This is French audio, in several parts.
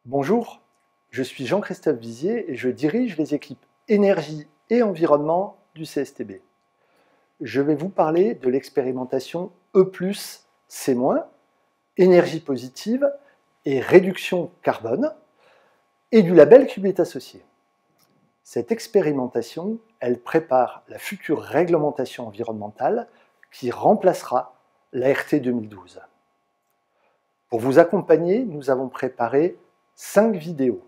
Bonjour, je suis Jean-Christophe Vizier et je dirige les équipes énergie et environnement du CSTB. Je vais vous parler de l'expérimentation E+, C-, énergie positive et réduction carbone, et du label qui lui est associé. Cette expérimentation, elle prépare la future réglementation environnementale qui remplacera l'ART 2012. Pour vous accompagner, nous avons préparé 5 vidéos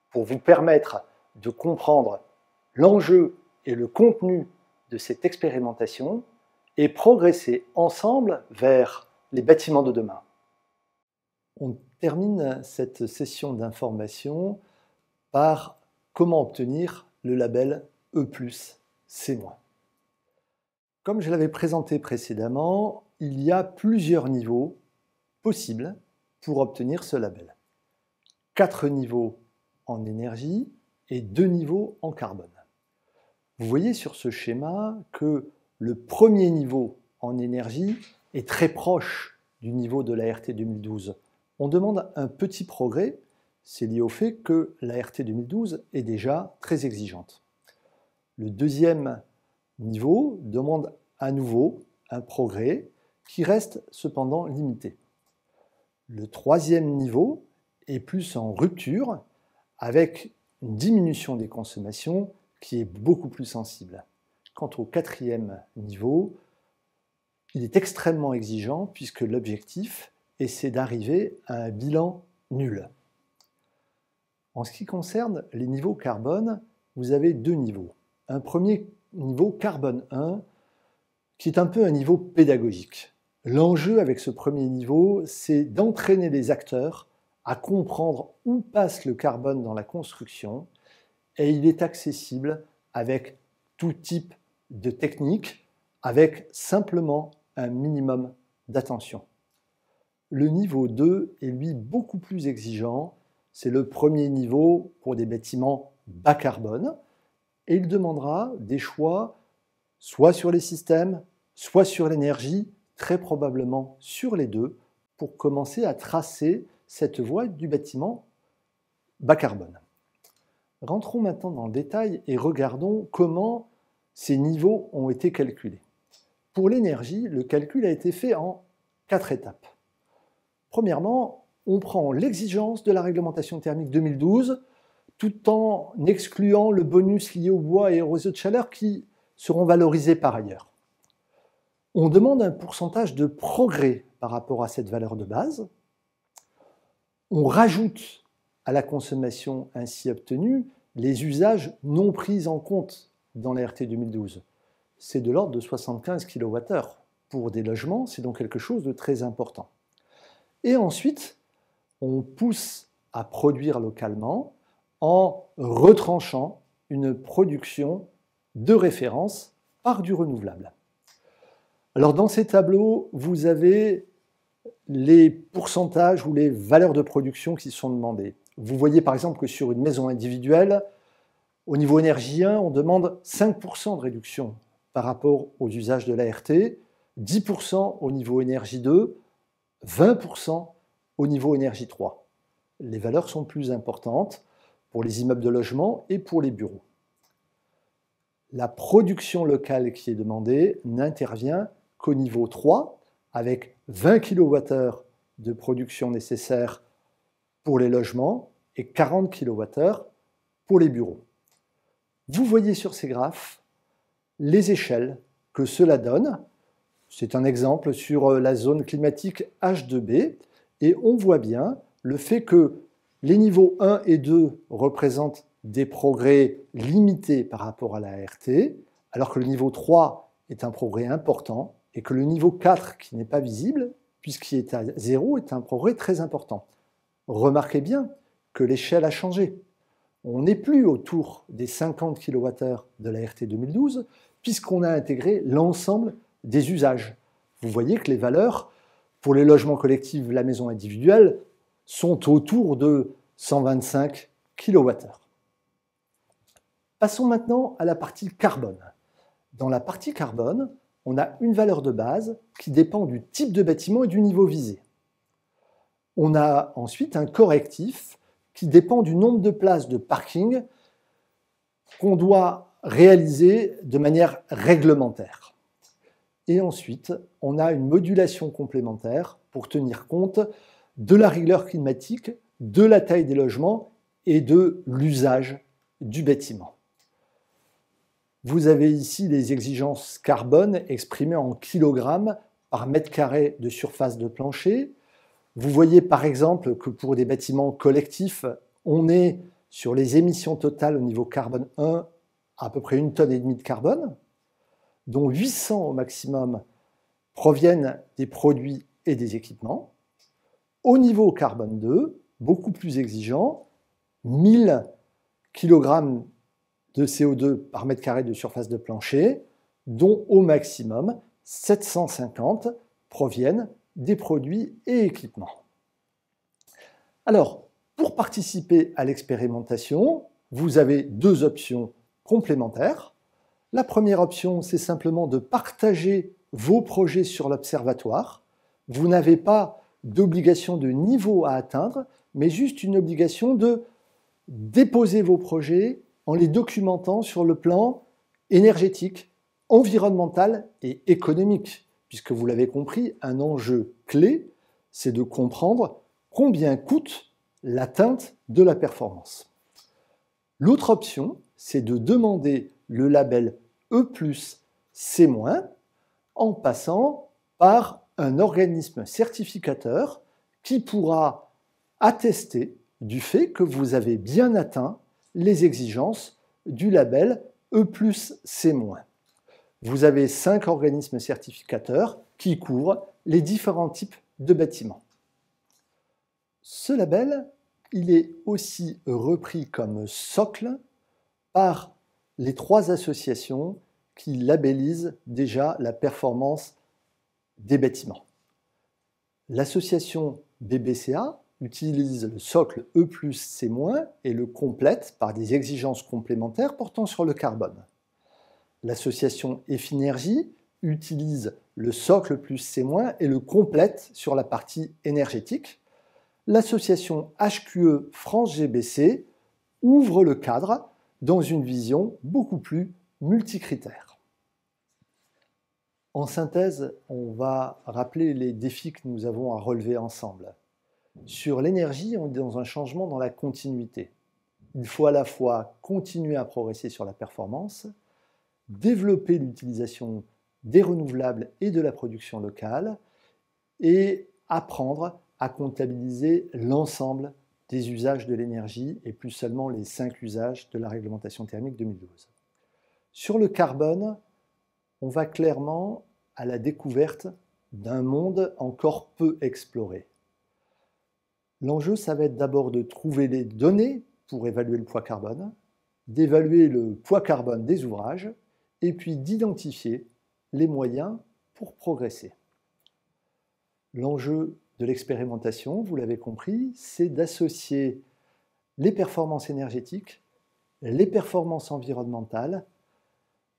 pour vous permettre de comprendre l'enjeu et le contenu de cette expérimentation et progresser ensemble vers les bâtiments de demain. On termine cette session d'information par comment obtenir le label E+, C-. Comme je l'avais présenté précédemment, il y a plusieurs niveaux possibles pour obtenir ce label. 4 niveaux en énergie et 2 niveaux en carbone. Vous voyez sur ce schéma que le premier niveau en énergie est très proche du niveau de l'ART 2012. On demande un petit progrès, c'est lié au fait que l'ART 2012 est déjà très exigeante. Le deuxième niveau demande à nouveau un progrès qui reste cependant limité. Le troisième niveau est plus en rupture avec une diminution des consommations qui est beaucoup plus sensible. Quant au quatrième niveau, il est extrêmement exigeant puisque l'objectif c'est d'arriver à un bilan nul. En ce qui concerne les niveaux carbone, vous avez 2 niveaux. Un premier niveau, carbone 1, qui est un peu un niveau pédagogique. L'enjeu avec ce premier niveau, c'est d'entraîner les acteurs à comprendre où passe le carbone dans la construction, et il est accessible avec tout type de technique, avec simplement un minimum d'attention. Le niveau 2 est lui beaucoup plus exigeant, c'est le premier niveau pour des bâtiments bas carbone, et il demandera des choix soit sur les systèmes, soit sur l'énergie, très probablement sur les deux, pour commencer à tracer cette voie du bâtiment bas carbone. Rentrons maintenant dans le détail et regardons comment ces niveaux ont été calculés. Pour l'énergie, le calcul a été fait en 4 étapes. Premièrement, on prend l'exigence de la réglementation thermique 2012 tout en excluant le bonus lié au bois et aux réseaux de chaleur qui seront valorisés par ailleurs. On demande un pourcentage de progrès par rapport à cette valeur de base. On rajoute à la consommation ainsi obtenue les usages non pris en compte dans l'ART 2012. C'est de l'ordre de 75 kWh. Pour des logements, c'est donc quelque chose de très important. Et ensuite, on pousse à produire localement en retranchant une production de référence par du renouvelable. Alors dans ces tableaux, vous avez les pourcentages ou les valeurs de production qui sont demandées. Vous voyez par exemple que sur une maison individuelle, au niveau énergie 1, on demande 5% de réduction par rapport aux usages de l'ART, 10% au niveau énergie 2, 20% au niveau énergie 3. Les valeurs sont plus importantes pour les immeubles de logement et pour les bureaux. La production locale qui est demandée n'intervient qu'au niveau 3, avec 20 kWh de production nécessaire pour les logements et 40 kWh pour les bureaux. Vous voyez sur ces graphes les échelles que cela donne. C'est un exemple sur la zone climatique H2B, et on voit bien le fait que les niveaux 1 et 2 représentent des progrès limités par rapport à la ART, alors que le niveau 3 est un progrès important, et que le niveau 4, qui n'est pas visible, puisqu'il est à 0, est un progrès très important. Remarquez bien que l'échelle a changé. On n'est plus autour des 50 kWh de l'ART 2012, puisqu'on a intégré l'ensemble des usages. Vous voyez que les valeurs pour les logements collectifs, la maison individuelle, sont autour de 125 kWh. Passons maintenant à la partie carbone. Dans la partie carbone, on a une valeur de base qui dépend du type de bâtiment et du niveau visé. On a ensuite un correctif qui dépend du nombre de places de parking qu'on doit réaliser de manière réglementaire. Et ensuite, on a une modulation complémentaire pour tenir compte de la rigueur climatique, de la taille des logements et de l'usage du bâtiment. Vous avez ici les exigences carbone exprimées en kilogrammes par mètre carré de surface de plancher. Vous voyez par exemple que pour des bâtiments collectifs, on est sur les émissions totales au niveau carbone 1 à peu près 1,5 tonne de carbone, dont 800 au maximum proviennent des produits et des équipements. Au niveau carbone 2, beaucoup plus exigeant, 1000 kg de CO2 par mètre carré de surface de plancher, dont au maximum 750 proviennent des produits et équipements. Alors, pour participer à l'expérimentation, vous avez deux options complémentaires. La première option, c'est simplement de partager vos projets sur l'observatoire. Vous n'avez pas d'obligation de niveau à atteindre, mais juste une obligation de déposer vos projets en les documentant sur le plan énergétique, environnemental et économique. Puisque vous l'avez compris, un enjeu clé, c'est de comprendre combien coûte l'atteinte de la performance. L'autre option, c'est de demander le label E+, C-, en passant par un organisme certificateur qui pourra attester du fait que vous avez bien atteint les exigences du label E+, C-. Vous avez 5 organismes certificateurs qui couvrent les différents types de bâtiments. Ce label, il est aussi repris comme socle par les 3 associations qui labellisent déjà la performance des bâtiments. L'association BBCA utilise le socle E+, C- et le complète par des exigences complémentaires portant sur le carbone. L'association Effinergie utilise le socle plus C- et le complète sur la partie énergétique. L'association HQE France GBC ouvre le cadre dans une vision beaucoup plus multicritère. En synthèse, on va rappeler les défis que nous avons à relever ensemble. Sur l'énergie, on est dans un changement dans la continuité. Il faut à la fois continuer à progresser sur la performance, développer l'utilisation des renouvelables et de la production locale et apprendre à comptabiliser l'ensemble des usages de l'énergie et plus seulement les 5 usages de la réglementation thermique 2012. Sur le carbone, on va clairement à la découverte d'un monde encore peu exploré. L'enjeu, ça va être d'abord de trouver les données pour évaluer le poids carbone, d'évaluer le poids carbone des ouvrages, et puis d'identifier les moyens pour progresser. L'enjeu de l'expérimentation, vous l'avez compris, c'est d'associer les performances énergétiques, les performances environnementales,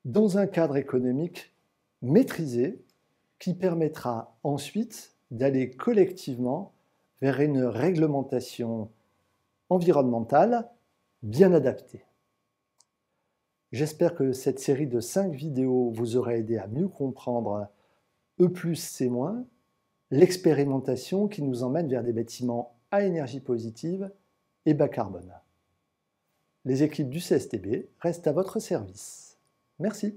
dans un cadre économique maîtrisé qui permettra ensuite d'aller collectivement vers une réglementation environnementale bien adaptée. J'espère que cette série de 5 vidéos vous aura aidé à mieux comprendre E+, C-, l'expérimentation qui nous emmène vers des bâtiments à énergie positive et bas carbone. Les équipes du CSTB restent à votre service. Merci.